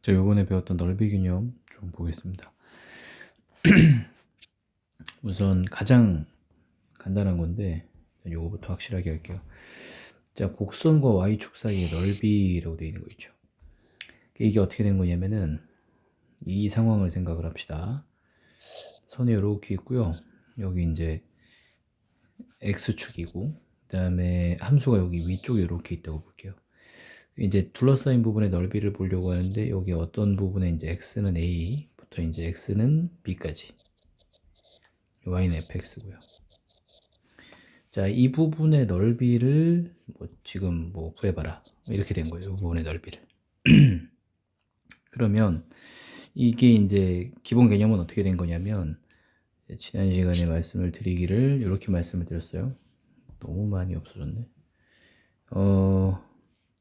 자, 요번에 배웠던 넓이 개념 좀 보겠습니다. 우선 가장 간단한 건데 요거부터 확실하게 할게요. 자, 곡선과 y축 사이의 넓이라고 되어 있는 거 있죠. 이게 어떻게 된 거냐면은 이 상황을 생각을 합시다. 선이 이렇게 있고요. 여기 이제 x축이고 그다음에 함수가 여기 위쪽에 이렇게 있다고 볼게요. 이제 둘러싸인 부분의 넓이를 보려고 하는데 여기 어떤 부분에 이제 x는 a부터 이제 x는 b까지 y는 fx고요. 자, 이 부분의 넓이를 지금 구해봐라 이렇게 된 거예요. 이 부분의 넓이를. 그러면 이게 이제 기본 개념은 어떻게 된 거냐면 지난 시간에 말씀을 드리기를 이렇게 말씀을 드렸어요. 너무 많이 없어졌네.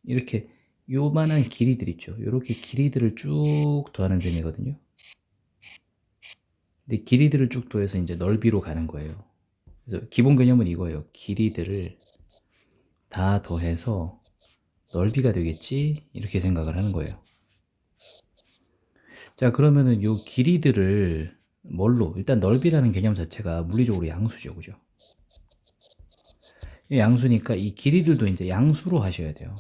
이렇게 요만한 길이들 있죠. 이렇게 길이들을 쭉 더하는 셈이거든요. 근데 길이들을 쭉 더해서 이제 넓이로 가는 거예요. 그래서 기본 개념은 이거예요. 길이들을 다 더해서 넓이가 되겠지 이렇게 생각을 하는 거예요. 자, 그러면은 요 길이들을 뭘로, 일단 넓이라는 개념 자체가 물리적으로 양수죠, 그죠? 이 양수니까 이 길이들도 이제 양수로 하셔야 돼요.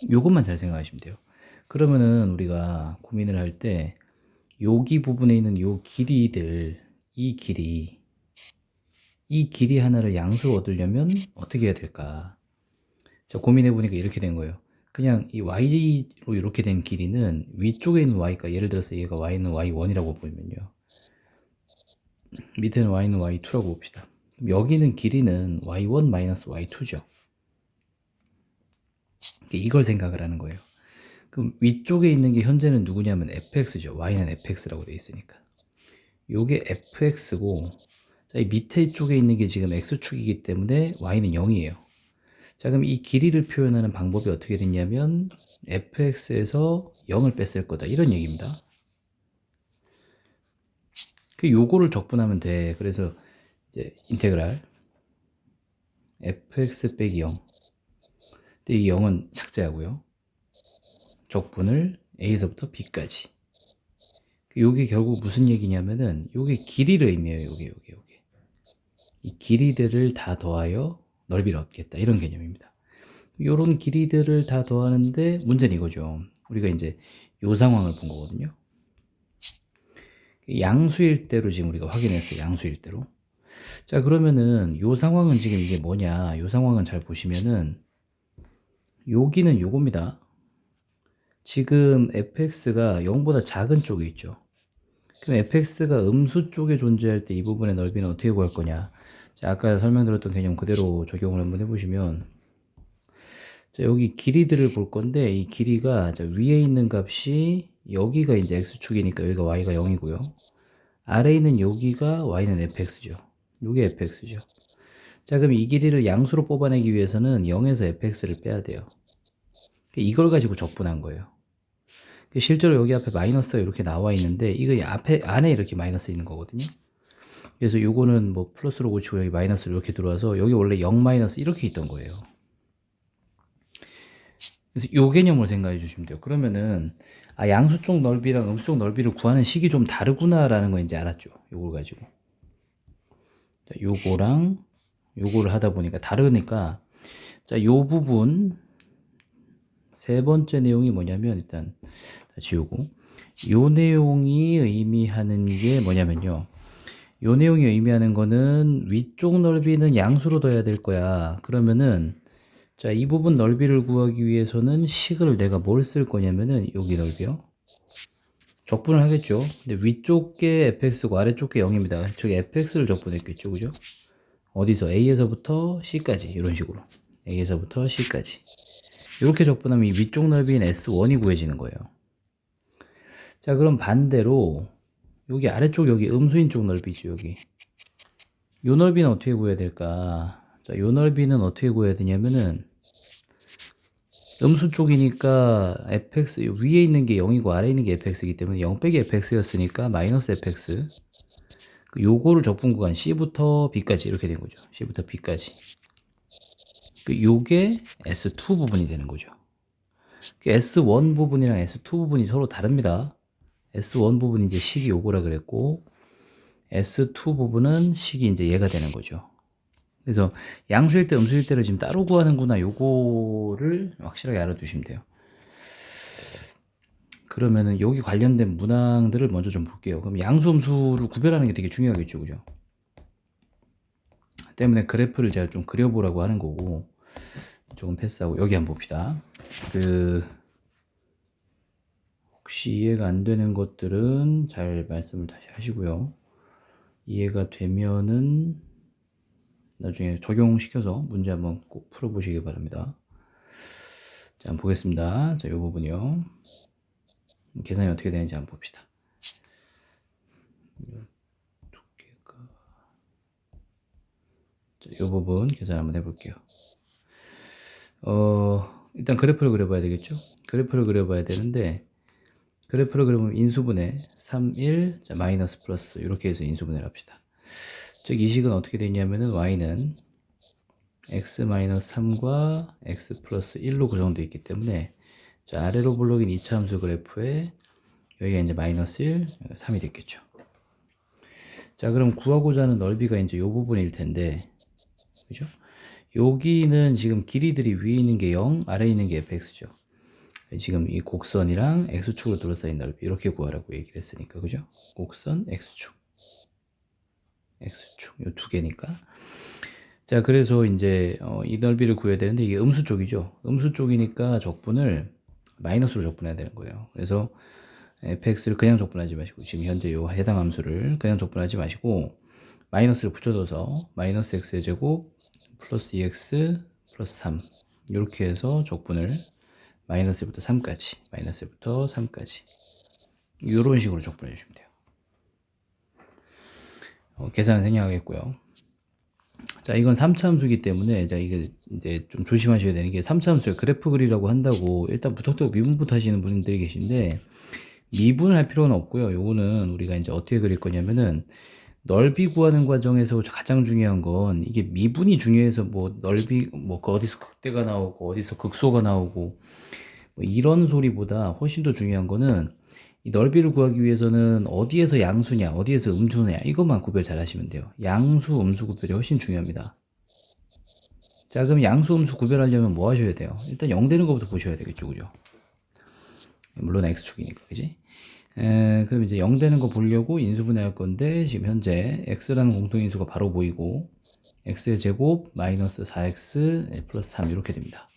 요것만 잘 생각하시면 돼요. 그러면은 우리가 고민을 할 때 여기 부분에 있는 요 길이들, 이 길이 하나를 양수로 얻으려면 어떻게 해야 될까? 자, 고민해 보니까 이렇게 된 거예요. 그냥 이 y로 이렇게 된 길이는 위쪽에 있는 y가, 예를 들어서 얘가 y는 y1이라고 보면요, 밑에는 y는 y2라고 봅시다. 그럼 여기는 길이는 y1 y2죠. 이걸 생각을 하는 거예요. 그럼 위쪽에 있는 게 현재는 누구냐면 fx죠. y는 fx라고 되어 있으니까. 요게 fx고, 자, 이 밑에 쪽에 있는 게 지금 x축이기 때문에 y는 0이에요. 자, 그럼 이 길이를 표현하는 방법이 어떻게 됐냐면 fx에서 0을 뺐을 거다 이런 얘기입니다. 요거를 적분하면 돼. 그래서 이제 인테그랄 fx 빼기 0. 근데 이 0은 삭제하고요. 적분을 a에서부터 b까지. 요게 결국 무슨 얘기냐면은 요게 길이를 의미해요. 요게. 이 길이들을 다 더하여 넓이를 얻겠다 이런 개념입니다. 요런 길이들을 다 더하는데 문제는 이거죠. 우리가 이제 요 상황을 본 거거든요. 양수일 대로 지금 우리가 확인했어요. 양수일 대로. 자, 그러면은 요 상황은 지금 이게 뭐냐? 요 상황은 잘 보시면은 여기는 요겁니다. 지금 fx가 0보다 작은 쪽에 있죠. 그럼 fx가 음수 쪽에 존재할 때 이 부분의 넓이는 어떻게 구할 거냐? 자, 아까 설명드렸던 개념 그대로 적용을 한번 해보시면, 자, 여기 길이들을 볼 건데 이 길이가, 자, 위에 있는 값이 여기가 이제 x축이니까 여기가 y가 0이고요. 아래에 있는 여기가 y는 fx죠. 요게 fx죠. 자, 그럼 이 길이를 양수로 뽑아내기 위해서는 0에서 fx를 빼야 돼요. 이걸 가지고 적분한 거예요. 실제로 여기 앞에 마이너스가 이렇게 나와 있는데 이거 앞에 안에 이렇게 마이너스 있는 거거든요. 그래서 요거는 플러스로 고치고 여기 마이너스로 이렇게 들어와서 여기 원래 0 마이너스 이렇게 있던 거예요. 그래서 요 개념을 생각해 주시면 돼요. 그러면은 양수 쪽 넓이랑 음수 쪽 넓이를 구하는 식이 좀 다르구나라는 거 이제 알았죠. 요걸 가지고. 자, 요거랑 요거를 하다 보니까 다르니까, 자, 요 부분 세 번째 내용이 뭐냐면, 일단 다 지우고, 요 내용이 의미하는 게 뭐냐면요, 요 내용이 의미하는 거는 위쪽 넓이는 양수로 둬야 될 거야. 그러면은, 자, 이 부분 넓이를 구하기 위해서는 식을 내가 뭘 쓸 거냐면은 여기 넓이요, 적분을 하겠죠. 근데 위쪽에 fx고 아래쪽에 0입니다. 저기 fx를 적분했겠죠, 그죠? 어디서? a에서부터 c까지, 이런 식으로 a에서부터 c까지 이렇게 적분하면 이 위쪽 넓이인 S1이 구해지는 거예요. 자, 그럼 반대로 여기 아래쪽, 여기 음수인 쪽 넓이죠. 여기 요 넓이는 어떻게 구해야 될까? 자, 요 넓이는 어떻게 구해야 되냐면은 음수 쪽이니까 fx 위에 있는 게 0이고 아래에 있는 게 fx이기 때문에 0 빼기 fx였으니까 마이너스 fx, 요거를 적분 구간 c부터 b까지 이렇게 된 거죠. c부터 b까지. 요게 S2 부분이 되는 거죠. S1 부분이랑 S2 부분이 서로 다릅니다. S1 부분이 이제 식이 요거라 그랬고, S2 부분은 식이 이제 얘가 되는 거죠. 그래서 양수일 때, 음수일 때를 지금 따로 구하는구나. 요거를 확실하게 알아두시면 돼요. 그러면은 여기 관련된 문항들을 먼저 좀 볼게요. 그럼 양수, 음수를 구별하는 게 되게 중요하겠죠, 그죠? 때문에 그래프를 제가 좀 그려보라고 하는 거고, 조금 패스하고 여기 한번 봅시다. 혹시 이해가 안 되는 것들은 잘 말씀을 다시 하시고요. 이해가 되면은 나중에 적용시켜서 문제 한번 꼭 풀어보시기 바랍니다. 자, 한번 보겠습니다. 자, 이 부분이요. 계산이 어떻게 되는지 한번 봅시다. 자, 이 부분 계산 한번 해볼게요. 일단 그래프를 그려봐야 되겠죠? 그래프를 그려봐야 되는데, 그래프를 그려보면 인수분해 3, 1, 자, 마이너스 플러스 이렇게 해서 인수분해를 합시다. 즉 이 식은 어떻게 되냐면은 y는 x-3과 x 플러스 1로 구성되어 있기 때문에, 자, 아래로 블록인 2차 함수 그래프에 여기가 이제 마이너스 1, 3이 됐겠죠. 자, 그럼 구하고자 하는 넓이가 이제 요 부분일 텐데, 그죠? 여기는 지금 길이들이 위에 있는 게 0, 아래에 있는 게 fx죠. 지금 이 곡선이랑 x축으로 둘러싸인 넓이 이렇게 구하라고 얘기를 했으니까, 그죠? 곡선, x축 요 두 개니까. 자, 그래서 이제 이 넓이를 구해야 되는데 이게 음수 쪽이죠. 음수 쪽이니까 적분을 마이너스로 적분해야 되는 거예요. 그래서 fx를 그냥 적분하지 마시고, 지금 현재 요 해당 함수를 그냥 적분하지 마시고 마이너스를 붙여줘서 마이너스 x의 제곱 플러스 2x 플러스 3 이렇게 해서 적분을 마이너스 1부터 3까지 마이너스 1부터 3까지 이런 식으로 적분해 주시면 돼요. 계산은 생략하겠고요. 자, 이건 3차 함수이기 때문에, 자, 이게 이제 좀 조심하셔야 되는 게, 3차 함수에 그래프 그리라고 한다고 일단 무턱대고 미분부터 하시는 분들이 계신데, 미분을 할 필요는 없고요. 요거는 우리가 이제 어떻게 그릴 거냐면은, 넓이 구하는 과정에서 가장 중요한 건, 이게 미분이 중요해서 뭐 넓이, 뭐 어디서 극대가 나오고, 어디서 극소가 나오고, 뭐 이런 소리보다 훨씬 더 중요한 거는, 이 넓이를 구하기 위해서는 어디에서 양수냐, 어디에서 음수냐, 이것만 구별 잘 하시면 돼요. 양수, 음수 구별이 훨씬 중요합니다. 자, 그럼 양수, 음수 구별하려면 뭐 하셔야 돼요? 일단 0 되는 것부터 보셔야 되겠죠, 그죠? 물론 x축이니까, 그지? 그럼 이제 0 되는 거 보려고 인수분해 할 건데, 지금 현재 x라는 공통인수가 바로 보이고, x의 제곱 마이너스 4x 플러스 3 이렇게 됩니다.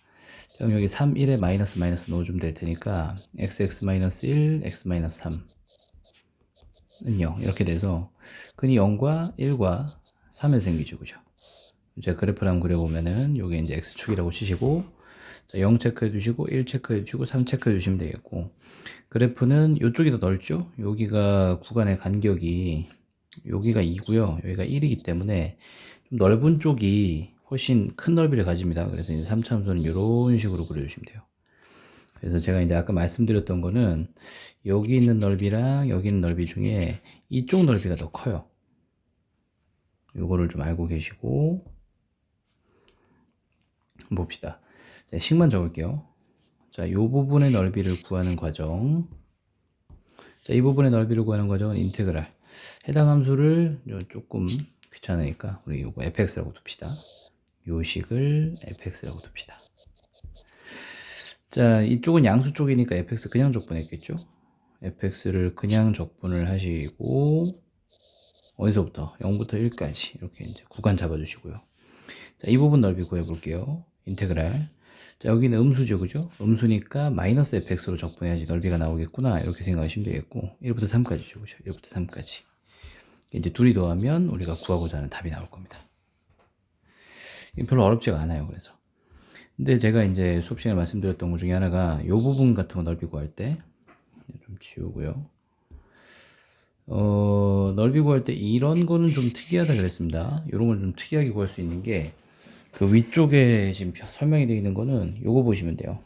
그럼 여기 3, 1에 마이너스 마이너스 넣어주면 될 테니까 x 마이너스 1, x 마이너스 3은 0 이렇게 돼서 근이 0과 1과 3에 생기죠, 그죠? 제가 그래프를 한번 그려보면은 요게 이제 x축이라고 치시고, 자, 0 체크해 주시고 1 체크해 주시고 3 체크해 주시면 되겠고, 그래프는 요쪽이 더 넓죠? 여기가 구간의 간격이 여기가 2고요 여기가 1이기 때문에 좀 넓은 쪽이 훨씬 큰 넓이를 가집니다. 그래서 이제 3차 함수는 이런 식으로 그려주시면 돼요. 그래서 제가 이제 아까 말씀드렸던 거는 여기 있는 넓이랑 여기 있는 넓이 중에 이쪽 넓이가 더 커요. 요거를 좀 알고 계시고 봅시다. 자, 식만 적을게요. 자, 요 부분의 넓이를 구하는 과정. 자, 이 부분의 넓이를 구하는 과정은 인테그랄. 해당 함수를 조금 귀찮으니까 우리 요거 fx라고 둡시다. 요 식을 fx라고 둡시다. 자, 이쪽은 양수 쪽이니까 fx 그냥 적분했겠죠? fx를 그냥 적분을 하시고, 어디서부터? 0부터 1까지 이렇게 이제 구간 잡아주시고요. 자, 이 부분 넓이 구해볼게요. 인테그랄. 자, 여기는 음수죠, 그죠? 음수니까 마이너스 fx로 적분해야지 넓이가 나오겠구나 이렇게 생각하시면 되겠고, 1부터 3까지죠, 그죠? 1부터 3까지 이제 둘이 더하면 우리가 구하고자 하는 답이 나올 겁니다. 별로 어렵지가 않아요. 그래서 근데 제가 이제 수업 시간에 말씀드렸던 것 중에 하나가 요 부분 같은 거 넓이 구할 때 좀 지우고요. 넓이 구할 때 이런 거는 좀 특이하다 그랬습니다. 이런 건 좀 특이하게 구할 수 있는 게 그 위쪽에 지금 설명이 되어 있는 거는 요거 보시면 돼요.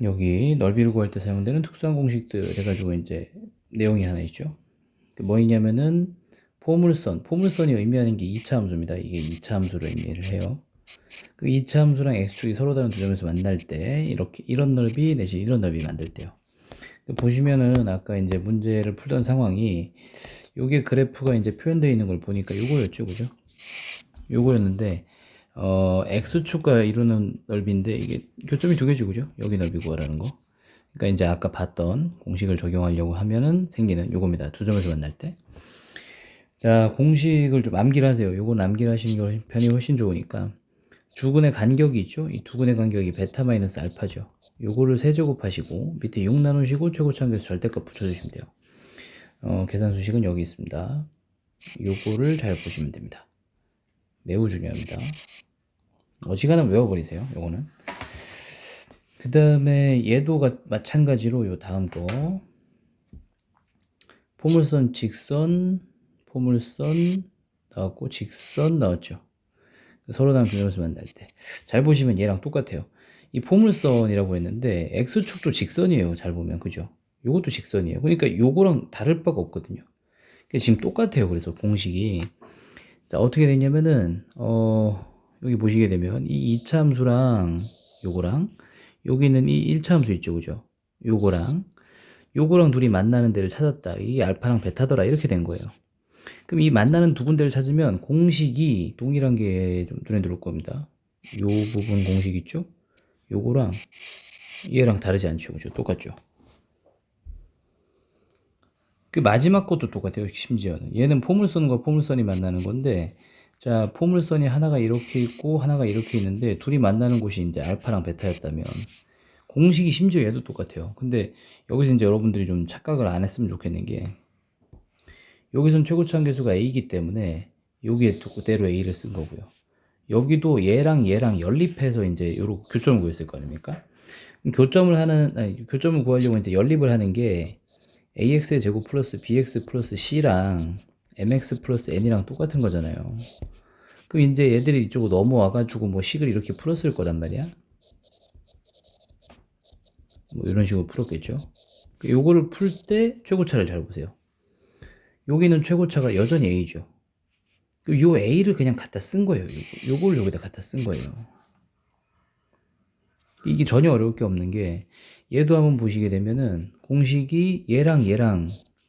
여기 넓이를 구할 때 사용되는 특수한 공식들 해가지고 이제 내용이 하나 있죠. 뭐이냐면은 포물선이 의미하는 게 2차 함수입니다. 이게 2차 함수를 의미를 해요. 그 이차 함수랑 x축이 서로 다른 두 점에서 만날 때 이렇게 이런 넓이 내지 이런 넓이 만들 때요. 보시면은 아까 이제 문제를 풀던 상황이 요게 그래프가 이제 표현되어 있는 걸 보니까 요거였죠, 그죠? 요거였는데 x축과 이루는 넓이인데 이게 교점이 두 개죠, 그죠? 여기 넓이 구하라는 거. 그러니까 이제 아까 봤던 공식을 적용하려고 하면은 생기는 요겁니다. 두 점에서 만날 때. 자, 공식을 좀 암기를 하세요. 요건 암기를 하시는 게 편이 훨씬 좋으니까. 두근의 간격이 있죠? 이 두근의 간격이 베타 마이너스 알파죠. 요거를 세제곱하시고 밑에 6 나누시고 최고차함계수 절대값 붙여주시면 돼요. 계산 수식은 여기 있습니다. 요거를 잘 보시면 됩니다. 매우 중요합니다. 어지간하면 외워버리세요. 요거는. 그 다음에 얘도 마찬가지로 요 다음 거 포물선 직선 포물선 나왔고 직선 나왔죠. 서로 다른 두 점에서 만날 때 잘 보시면 얘랑 똑같아요. 이 포물선이라고 했는데 x축도 직선이에요. 잘 보면 그죠? 요것도 직선이에요. 그러니까 요거랑 다를 바가 없거든요. 지금 똑같아요. 그래서 공식이 자, 어떻게 되냐면은 여기 보시게 되면 이 2차 함수랑 요거랑 여기는 이 1차 함수 있죠. 그죠? 요거랑 둘이 만나는 데를 찾았다. 이게 알파랑 베타더라. 이렇게 된 거예요. 그럼 이 만나는 두 군데를 찾으면 공식이 동일한 게 좀 눈에 들어올 겁니다. 요 부분 공식 있죠? 요거랑 얘랑 다르지 않죠. 그죠? 똑같죠? 그 마지막 것도 똑같아요. 심지어는 얘는 포물선과 포물선이 만나는 건데 자, 포물선이 하나가 이렇게 있고 하나가 이렇게 있는데 둘이 만나는 곳이 이제 알파랑 베타였다면 공식이 심지어 얘도 똑같아요. 근데 여기서 이제 여러분들이 좀 착각을 안 했으면 좋겠는 게 여기선 최고차함 계수가 a이기 때문에 여기에 그대로 a를 쓴 거고요. 여기도 얘랑 연립해서 이제 요렇게 교점을 구했을 거 아닙니까? 교점을 구하려고 이제 연립을 하는 게 ax의 제곱 플러스 bx 플러스 c랑 mx 플러스 n이랑 똑같은 거잖아요. 그럼 이제 얘들이 이쪽으로 넘어와가지고 뭐 식을 이렇게 풀었을 거란 말이야. 뭐 이런 식으로 풀었겠죠. 요거를 풀 때 최고차를 잘 보세요. 여기는 최고차가 여전히 a죠. 요 a를 그냥 갖다 쓴 거예요. 요걸 여기다 갖다 쓴 거예요. 이게 전혀 어려울 게 없는 게 얘도 한번 보시게 되면은 공식이 얘랑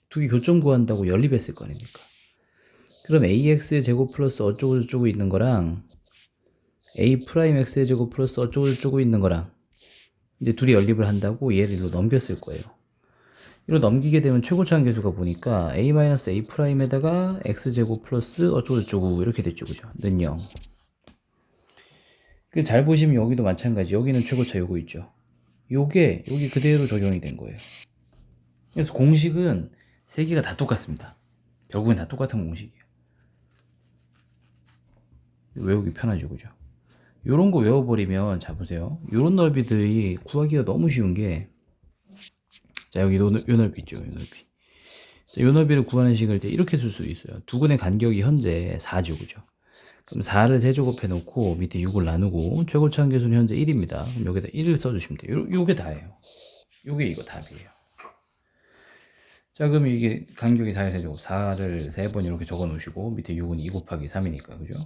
두 개 교점 구한다고 연립했을 거 아닙니까? 그럼 ax의 제곱 플러스 어쩌고 저쩌고 있는 거랑 a 프라임 x의 제곱 플러스 어쩌고 저쩌고 있는 거랑 이제 둘이 연립을 한다고 얘를 이로 넘겼을 거예요. 이로 넘기게 되면 최고차함 계수가 보니까 a 마이너스 a 프라임에다가 x 제곱 플러스 어쩌고 저쩌고 이렇게 됐죠, 그죠? 는 0. 잘 보시면 여기도 마찬가지. 여기는 최고차 요거 있죠. 요게 여기 그대로 적용이 된 거예요. 그래서 공식은 세 개가 다 똑같습니다. 결국엔 다 똑같은 공식이에요. 외우기 편하죠, 그죠? 요런 거 외워버리면, 자, 보세요. 요런 넓이들이 구하기가 너무 쉬운 게, 자, 여기 요 넓이 있죠, 요 넓이. 자, 요 넓이를 구하는 식을 이렇게 쓸 수도 있어요. 두근의 간격이 현재 4죠, 그죠? 그럼 4를 세제곱해 놓고 밑에 6을 나누고 최고차함 계수는 현재 1입니다. 그럼 여기다 1을 써주시면 돼요. 요게 다예요. 요게 이거 답이에요. 자, 그럼 이게 간격이 4의 세제곱 4를 3번 이렇게 적어 놓으시고 밑에 6은 2 곱하기 3이니까 그죠?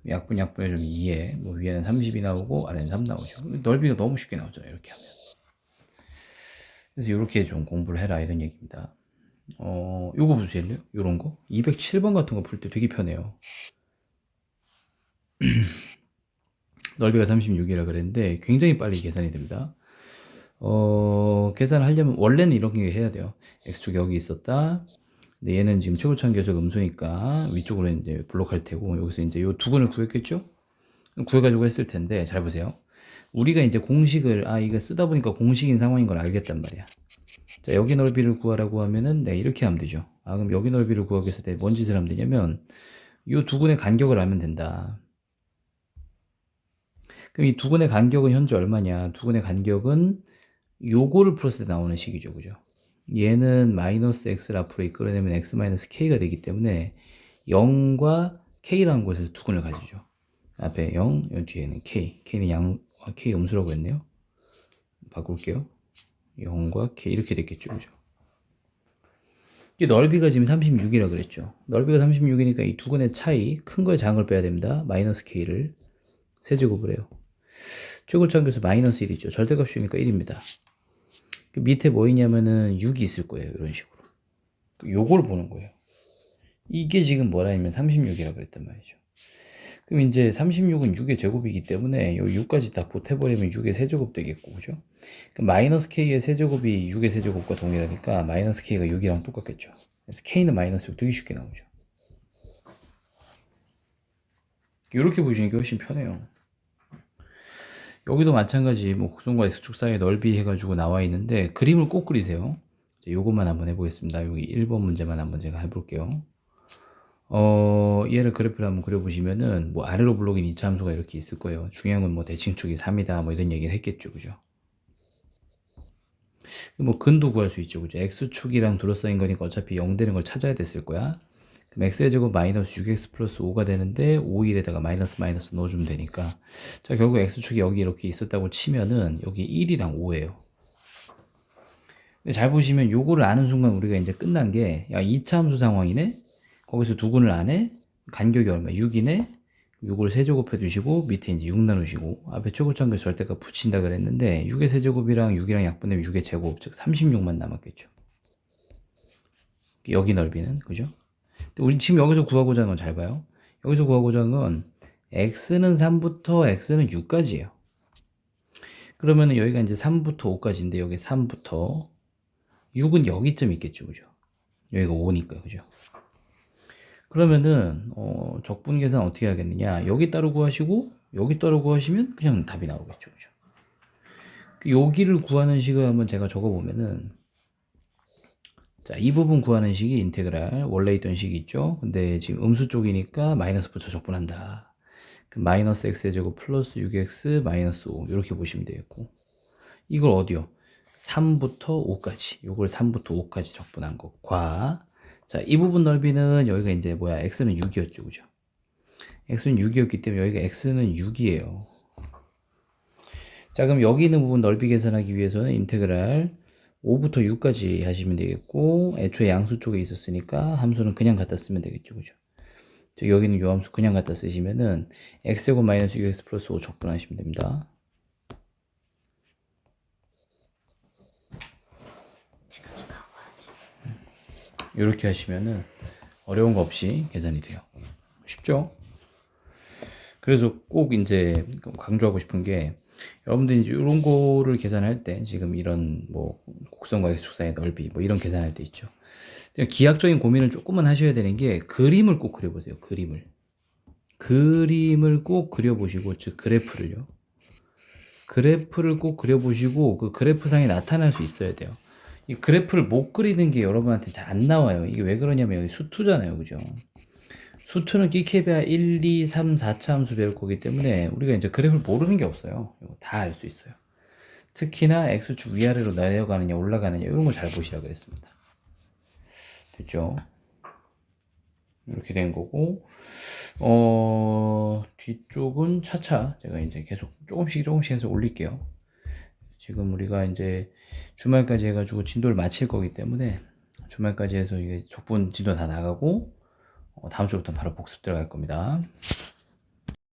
약분해주면 2에 뭐 위에는 30이 나오고 아래는 3 나오죠. 넓이가 너무 쉽게 나오잖아요. 이렇게 하면. 그래서 이렇게 좀 공부를 해라 이런 얘기입니다. 요거 보세요. 요런 거 207번 같은 거 풀 때 되게 편해요. 넓이가 36이라 그랬는데 굉장히 빨리 계산이 됩니다. 계산을 하려면 원래는 이렇게 해야 돼요. x축 여기 있었다. 근데 얘는 지금 최고차함 계수가 음수니까 위쪽으로 이제 블록할 테고 여기서 이제 요 두근을 구했겠죠? 구해가지고 했을 텐데 잘 보세요. 우리가 이제 공식을 이거 쓰다 보니까 공식인 상황인 걸 알겠단 말이야. 자, 여기 넓이를 구하라고 하면은 네, 이렇게 하면 되죠. 그럼 여기 넓이를 구하기 위해서 뭔 짓을 하면 되냐면 요 두근의 간격을 알면 된다. 그럼 이 두근의 간격은 현재 얼마냐? 두근의 간격은 요거를 풀었을 때 나오는 식이죠. 그죠? 얘는 마이너스 x를 앞으로 이끌어내면 x 마이너스 k가 되기 때문에 0과 k라는 곳에서 두근을 가지죠. 앞에 0, 여기 뒤에는 k. k는 k 음수라고 했네요. 바꿀게요. 0과 k 이렇게 됐겠죠. 그죠? 이 넓이가 지금 36이라 그랬죠. 넓이가 36이니까 이 두근의 차이, 큰 거에 작은 걸 빼야 됩니다. 마이너스 k를. 세제곱을 해요. 최고차함계수 마이너스 1이죠. 절대값이니까 1입니다. 그 밑에 뭐 있냐면은 6이 있을 거예요. 이런 식으로. 요걸 보는 거예요. 이게 지금 뭐라 하면 36이라고 그랬단 말이죠. 그럼 이제 36은 6의 제곱이기 때문에 요 6까지 다 보태버리면 6의 세제곱 되겠고, 그죠? 마이너스 k의 세제곱이 6의 세제곱과 동일하니까 마이너스 k가 6이랑 똑같겠죠. 그래서 k는 마이너스 6 되게 쉽게 나오죠. 이렇게 보시는 게 훨씬 편해요. 여기도 마찬가지 뭐 곡선과 x축 사이의 넓이 해가지고 나와 있는데 그림을 꼭 그리세요. 요것만 한번 해보겠습니다. 여기 1번 문제만 한번 제가 해볼게요. 얘를 그래프를 한번 그려보시면은 뭐 아래로 블록인 이차 함수가 이렇게 있을 거예요. 중요한 건 뭐 대칭축이 3이다 뭐 이런 얘기를 했겠죠, 그죠? 뭐 근도 구할 수 있죠, 그죠? x축이랑 둘러싸인 거니까 어차피 0 되는 걸 찾아야 됐을 거야. 그럼 x의 제곱 마이너스 6x 플러스 5가 되는데 5일에다가 마이너스 마이너스 넣어주면 되니까 자 결국 x축이 여기 이렇게 있었다고 치면은 여기 1이랑 5예요. 근데 잘 보시면 요거를 아는 순간 우리가 이제 끝난 게 야 2차 함수 상황이네. 거기서 두근을 안 해. 간격이 얼마? 6이네. 요걸 세제곱해 주시고 밑에 이제 6 나누시고 앞에 최고차함계수 절대값 붙인다 그랬는데 6의 세제곱이랑 6이랑 약분되면 6의 제곱 즉 36만 남았겠죠. 여기 넓이는 그죠? 우리 지금 여기서 구하고자 하는 건 잘 봐요. 여기서 구하고자 하는 건 x는 3부터 x는 6까지예요. 그러면은 여기가 이제 3부터 5까지인데 여기 3부터 6은 여기쯤 있겠죠, 그죠? 여기가 5니까, 그죠? 그러면은 적분 계산 어떻게 하겠느냐? 여기 따로 구하시고 여기 따로 구하시면 그냥 답이 나오겠죠, 그죠? 여기를 구하는 식을 한번 제가 적어보면은 자, 이 부분 구하는 식이 인테그랄 원래 있던 식이 있죠. 근데 지금 음수 쪽이니까 마이너스 붙여 적분한다. 그럼 마이너스 x의 제곱 플러스 6x 마이너스 5 이렇게 보시면 되겠고 이걸 어디요? 3부터 5까지 요걸 3부터 5까지 적분한 것과 자, 이 부분 넓이는 여기가 이제 뭐야? x는 6이었죠, 그죠? x는 6이었기 때문에 여기가 x는 6이에요. 자, 그럼 여기 있는 부분 넓이 계산하기 위해서는 인테그랄 5부터 6까지 하시면 되겠고 애초에 양수 쪽에 있었으니까 함수는 그냥 갖다 쓰면 되겠죠, 그죠? 저 여기는 요 함수 그냥 갖다 쓰시면은 x제곱 마이너스 6x 플러스 5 적분하시면 됩니다. 이렇게 하시면은 어려운 거 없이 계산이 돼요. 쉽죠? 그래서 꼭 이제 강조하고 싶은 게 여러분들이 이제 이런 거를 계산할 때 지금 이런 뭐 곡선과 x축 사이의 넓이 뭐 이런 계산할 때 있죠. 기하학적인 고민을 조금만 하셔야 되는 게 그림을 꼭 그려보세요. 그림을 꼭 그려보시고 즉 그래프를요. 그래프를 꼭 그려보시고 그 그래프상에 나타날 수 있어야 돼요. 이 그래프를 못 그리는 게 여러분한테 잘 안 나와요. 이게 왜 그러냐면 여기 수투잖아요, 그죠? 수투는 끼케베아 1, 2, 3, 4차 함수 배울 거기 때문에 우리가 이제 그래프를 모르는 게 없어요. 이거 다 알 수 있어요. 특히나 x축 위아래로 내려가느냐 올라가느냐 이런 걸 잘 보시라 그랬습니다. 됐죠? 이렇게 된 거고 뒤쪽은 차차 제가 이제 계속 조금씩 해서 올릴게요. 지금 우리가 이제 주말까지 해가지고 진도를 마칠 거기 때문에 주말까지 해서 이게 적분 진도 다 나가고 다음 주부터 바로 복습 들어갈 겁니다.